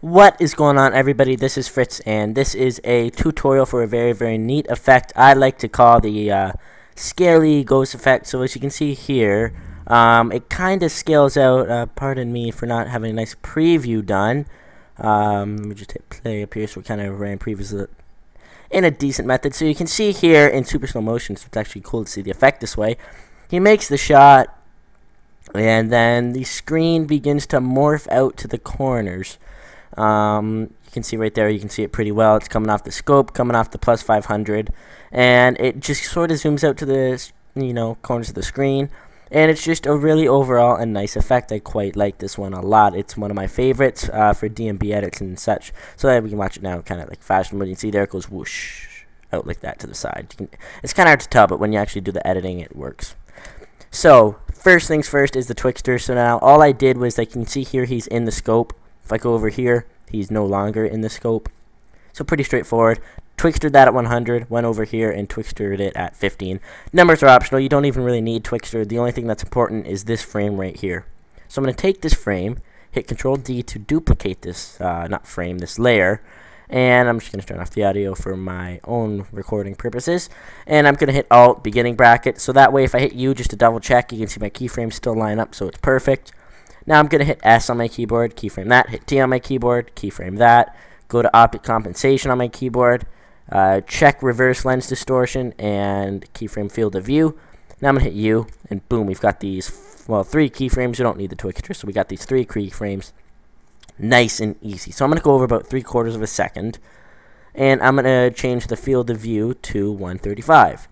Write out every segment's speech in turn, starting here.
What is going on, everybody? This is Fritz, and this is a tutorial for a very neat effect I like to call the scaly ghost effect. So as you can see here, it kind of scales out. Pardon me for not having a nice preview done. Let me just hit play up here so we kind of ran previews in a decent method. So you can see here in super slow motion, so it's actually cool to see the effect this way. He makes the shot, and then the screen begins to morph out to the corners. You can see right there, you can see it pretty well. It's coming off the scope, coming off the plus 500, and it just sort of zooms out to the corners of the screen, and it's just a really overall a nice effect. I quite like this one a lot. It's one of my favorites for DMB edits and such. So that we can watch it now, kind of like fast mode. You can see there it goes whoosh out like that to the side. It's kind of hard to tell, but when you actually do the editing, it works. So first things first is the Twixtor. So now all I did was, like you can see here, he's in the scope. If I go over here, he's no longer in the scope. So pretty straightforward. Twixtored that at 100, went over here and Twixtored it at 15. Numbers are optional. You don't even really need Twixtor. The only thing that's important is this frame right here. So I'm going to take this frame, hit Control D to duplicate this, this layer. And I'm just going to turn off the audio for my own recording purposes. And I'm going to hit Alt, beginning bracket. So that way if I hit U just to double check, you can see my keyframes still line up, so it's perfect. Now I'm going to hit S on my keyboard, keyframe that, hit T on my keyboard, keyframe that, go to Optic Compensation on my keyboard, check Reverse Lens Distortion, and keyframe Field of View. Now I'm going to hit U, and boom, we've got these, well, 3 keyframes. You don't need the Twixtor, so we got these 3 keyframes. Nice and easy. So I'm going to go over about 3/4 of a second, and I'm going to change the Field of View to 135.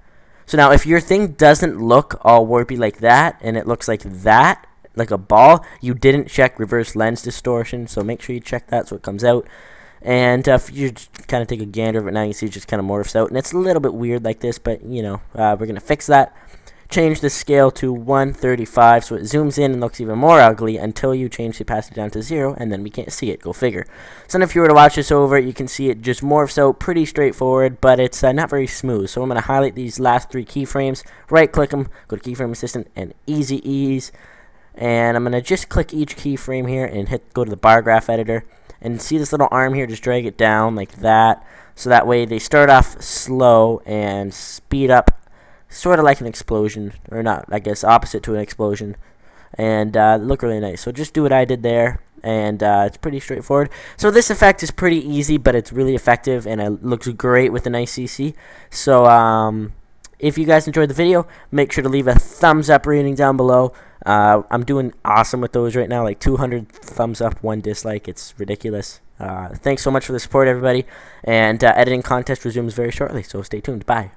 So now if your thing doesn't look all warpy like that, and it looks like that, like a ball, you didn't check Reverse Lens Distortion, so make sure you check that so it comes out. And if you just kind of take a gander of it now, you see it just kind of morphs out, and it's a little bit weird like this, but we're going to fix that. Change the scale to 135 so it zooms in and looks even more ugly until you change the opacity down to 0, and then we can't see it. Go figure. So then if you were to watch this over, you can see it just morphs out. Pretty straightforward, but it's not very smooth. So I'm going to highlight these last 3 keyframes, right click them, go to Keyframe Assistant, and Easy Ease. And I'm going to just click each keyframe here and go to the bar graph editor. And see this little arm here, just drag it down like that. So that way they start off slow and speed up, sort of like an explosion. Or not, I guess, opposite to an explosion. And look really nice. So just do what I did there. And it's pretty straightforward. So this effect is pretty easy, but it's really effective. And it looks great with a nice CC. So if you guys enjoyed the video, make sure to leave a thumbs up rating down below. I'm doing awesome with those right now, like 200 thumbs up, 1 dislike. It's ridiculous. Thanks so much for the support, everybody. And editing contest resumes very shortly, so stay tuned. Bye.